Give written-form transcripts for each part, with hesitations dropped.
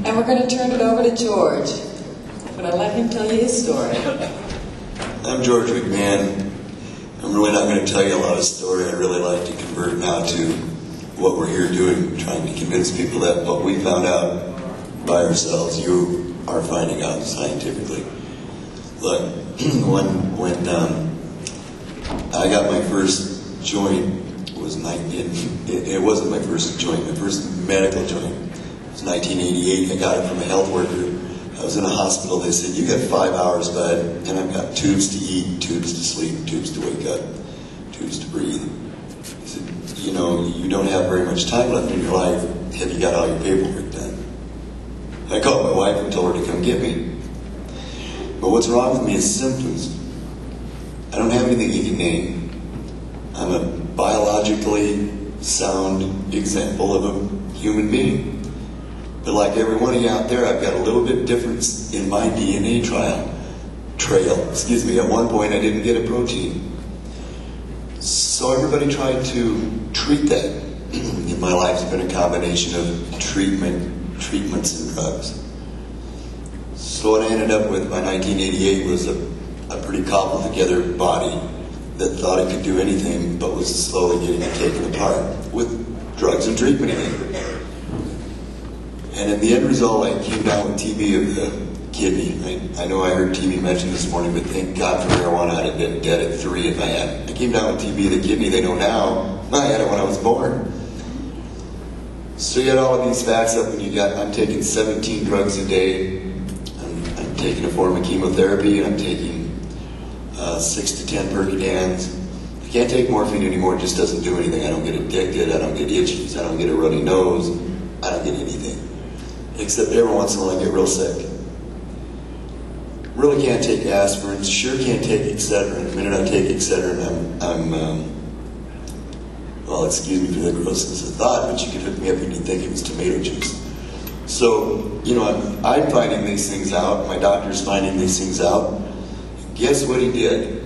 And we're going to turn it over to George. I'm going to let him tell you his story. I'm George McMahon. I'm really not going to tell you a lot of story. I'd really like to convert now to what we're here doing, trying to convince people that what we found out by ourselves, you are finding out scientifically. Look, when I got my first joint, it wasn't my first joint, my first medical joint. It was 1988. I got it from a health worker. I was in a hospital. They said, you got 5 hours, bud, and I've got tubes to eat, tubes to sleep, tubes to wake up, tubes to breathe. He said, you know, you don't have very much time left in your life. Have you got all your paperwork done? I called my wife and told her to come get me. But what's wrong with me is symptoms. I don't have anything you can name. I'm a biologically sound example of a human being. But like every one of you out there, I've got a little bit difference in my DNA trail. Excuse me, at one point I didn't get a protein. So everybody tried to treat that. In my life, it's been a combination of treatments and drugs. So what I ended up with by 1988 was a pretty cobbled together body that thought it could do anything, but was slowly getting taken apart with drugs and treatment in it. And in the end result, I came down with TB of the kidney. I know I heard TB mentioned this morning, but thank God for marijuana, I'd have been dead at 3 if I had. I came down with TB of the kidney. They know now. I had it when I was born. So you had all of these facts up, and I'm taking 17 drugs a day. I'm taking a form of chemotherapy, and I'm taking 6 to 10 Percodans. I can't take morphine anymore. It just doesn't do anything. I don't get addicted. I don't get itchies. I don't get a runny nose. I don't get anything. Except every once in a while I get real sick. Really can't take aspirin, sure can't take Excedrin. The minute I take Excedrin, well, excuse me for the grossness of thought, but you could hook me up and you'd think it was tomato juice. So, you know, I'm finding these things out, my doctor's finding these things out. Guess what he did?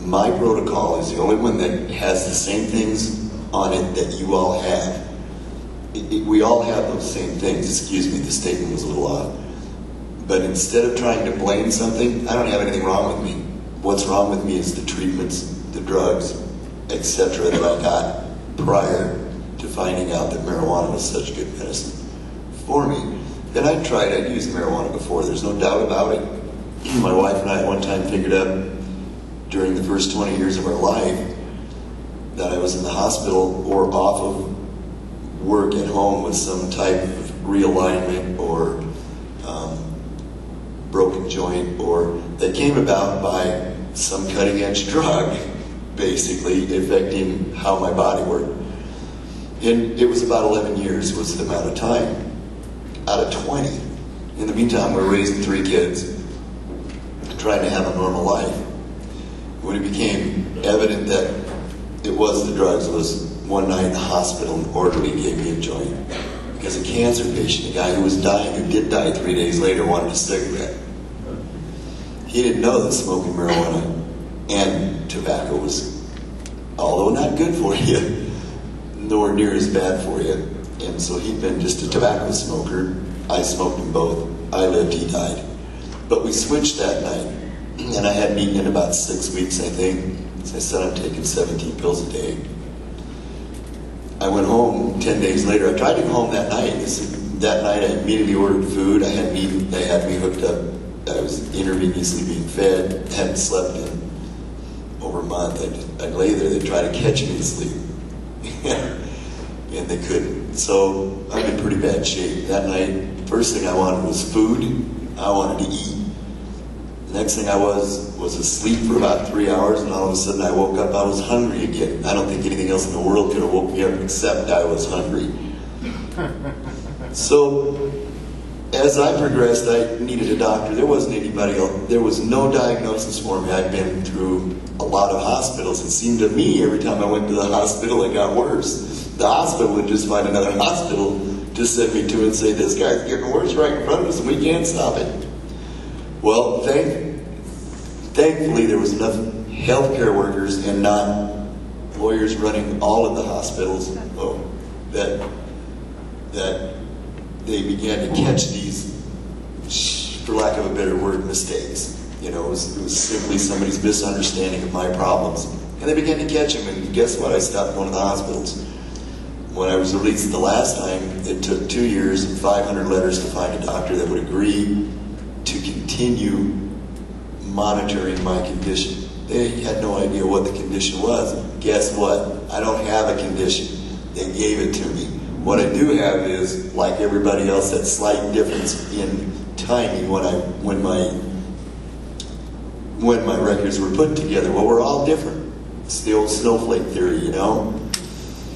My protocol is the only one that has the same things on it that you all have. We all have those same things. Excuse me, the statement was a little off. But instead of trying to blame something, I don't have anything wrong with me. What's wrong with me is the treatments, the drugs, etc. that I got prior to finding out that marijuana was such good medicine for me. Then I'd used marijuana before, there's no doubt about it. My wife and I at one time figured out during the first 20 years of our life that I was in the hospital or off of work at home with some type of realignment or broken joint, or that came about by some cutting-edge drug, basically affecting how my body worked. And it was about 11 years was the amount of time out of 20. In the meantime, we're raising 3 kids, trying to have a normal life. When it became evident that it was the drugs, it was one night in the hospital, an orderly gave me a joint. Because a cancer patient, a guy who was dying, who did die 3 days later, wanted a cigarette. He didn't know that smoking marijuana and tobacco was, although not good for you, nowhere near as bad for you. And so he'd been just a tobacco smoker. I smoked them both. I lived, he died. But we switched that night. And I hadn't eaten in about 6 weeks, I think. So I said, I'm taking 17 pills a day. I went home 10 days later. I tried to go home that night. That night I immediately ordered food. They had me hooked up. I was intravenously being fed. Hadn't slept in over a month. I'd lay there. They'd try to catch me asleep. And they couldn't. So I'm in pretty bad shape. That night, first thing I wanted was food. I wanted to eat. The next thing I was asleep for about 3 hours, and all of a sudden I woke up, I was hungry again. I don't think anything else in the world could have woke me up except I was hungry. So, as I progressed, I needed a doctor. There wasn't anybody else. There was no diagnosis for me. I'd been through a lot of hospitals. It seemed to me every time I went to the hospital, it got worse. The hospital would just find another hospital to send me to and say, this guy's getting worse right in front of us and we can't stop it. Well, thankfully there was enough healthcare workers and not lawyers running all of the hospitals that they began to catch these, for lack of a better word, mistakes. You know, it was simply somebody's misunderstanding of my problems. And they began to catch them, and guess what? I stopped going to the hospitals. When I was released the last time, it took 2 years and 500 letters to find a doctor that would agree to continue monitoring my condition. They had no idea what the condition was. Guess what? I don't have a condition. They gave it to me. What I do have is, like everybody else, that slight difference in timing when my records were put together. Well, we're all different. It's the old snowflake theory, you know?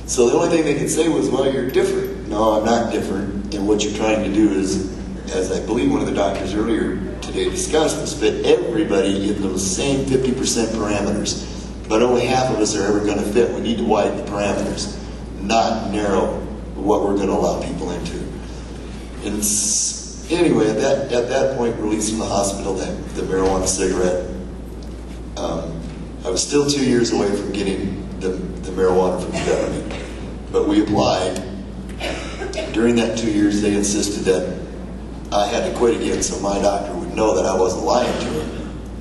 So the only thing they could say was, well, you're different. No, I'm not different. And what you're trying to do is, as I believe one of the doctors earlier today discussed, is fit everybody in those same 50% parameters. But only half of us are ever going to fit. We need to widen the parameters, not narrow what we're going to allow people into. And anyway, at that point, released from the hospital, the marijuana cigarette, I was still 2 years away from getting the marijuana from the government. But we applied. During that 2 years, they insisted that I had to quit again so my doctor would know that I wasn't lying to him.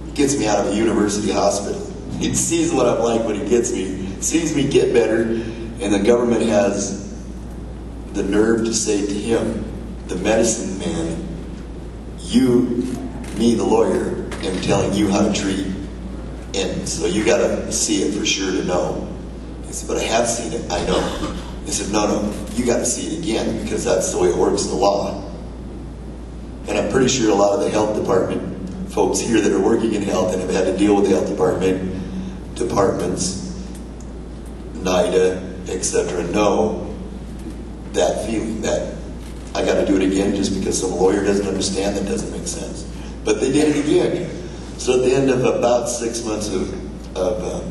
He gets me out of a university hospital. He sees what I'm like when he gets me, sees me get better, and the government has the nerve to say to him, the medicine man, me, the lawyer, am telling you how to treat, and so you got to see it for sure to know. He said, but I have seen it, I know. He said, no, you got to see it again, because that's the way it works in the law. And I'm pretty sure a lot of the health department folks here that are working in health and have had to deal with the health departments, NIDA, etc., know that feeling that I got to do it again just because some lawyer doesn't understand. That doesn't make sense. But they did it again. So at the end of about 6 months of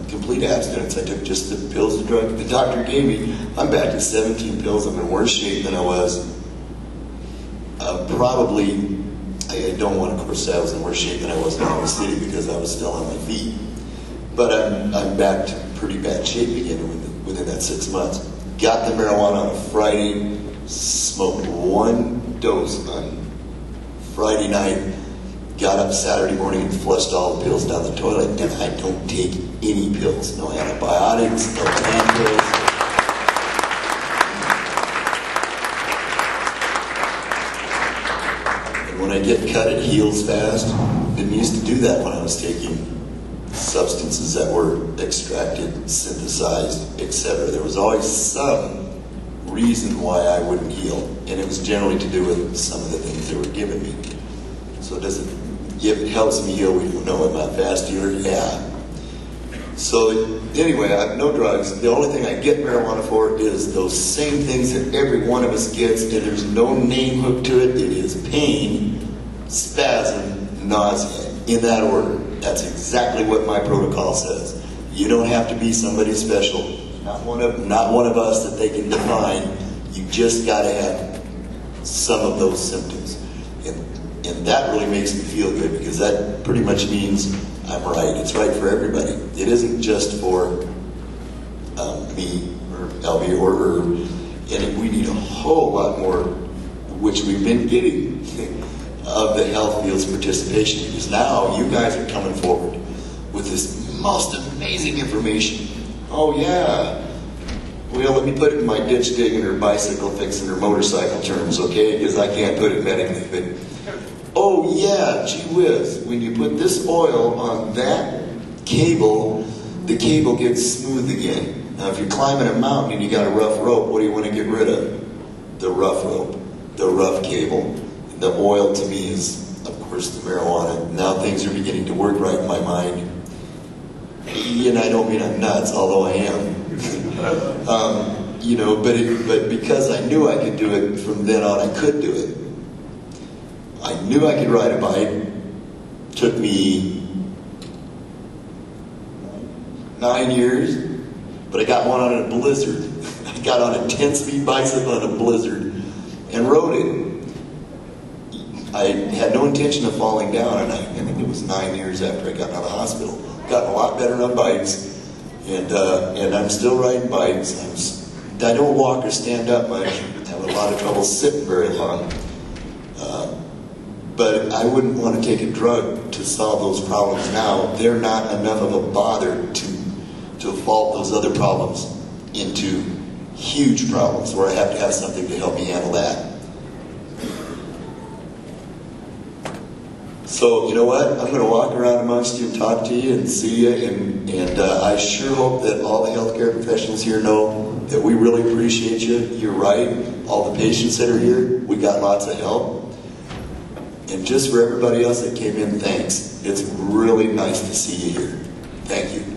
complete abstinence, I took just the pills the doctor gave me. I'm back to 17 pills. I'm in worse shape than I was. Probably, I don't want to, of course, say I was in worse shape than I was in Iowa City because I was still on my feet. But I'm back to pretty bad shape again within that 6 months. Got the marijuana on a Friday, smoked 1 dose on Friday night, got up Saturday morning and flushed all the pills down the toilet, and I don't take any pills. No antibiotics, no pain pills. When I get cut, it heals fast. Didn't used to do that when I was taking substances that were extracted, synthesized, etc. There was always some reason why I wouldn't heal, and it was generally to do with some of the things they were giving me. So it helps me heal. We don't know, am I a fast healer? Yeah. So anyway, I have no drugs. The only thing I get marijuana for is those same things that every one of us gets, and there's no name hooked to it. It is pain, spasm, nausea, in that order. That's exactly what my protocol says. You don't have to be somebody special. Not one of us that they can define. You just got to have some of those symptoms. And that really makes me feel good, because that pretty much means I'm right. It's right for everybody. It isn't just for me or Albie and we need a whole lot more, which we've been getting, of the health field's participation, because now you guys are coming forward with this most amazing information. Oh yeah, well, let me put it in my ditch digging or bicycle fixing or motorcycle terms, okay, because I can't put it medically, but oh yeah, gee whiz, when you put this oil on that cable, the cable gets smooth again. Now if you're climbing a mountain and you got a rough rope, what do you want to get rid of? The rough rope, the rough cable. The oil to me is, of course, the marijuana. Now things are beginning to work right in my mind. And I don't mean I'm nuts, although I am. But because I knew I could do it from then on, I could do it. I knew I could ride a bike. Took me 9 years, but I got one on a blizzard. I got on a 10-speed bicycle on a blizzard and rode it. I had no intention of falling down, and I think it was 9 years after I got out of the hospital. Gotten a lot better on bikes, and I'm still riding bikes. I don't walk or stand up much. I have a lot of trouble sitting very long. But I wouldn't want to take a drug to solve those problems now. They're not enough of a bother to fault those other problems into huge problems where I have to have something to help me handle that. So, you know what? I'm going to walk around amongst you and talk to you and see you, and I sure hope that all the healthcare professionals here know that we really appreciate you. You're right. All the patients that are here, we got lots of help. And just for everybody else that came in, thanks. It's really nice to see you here. Thank you.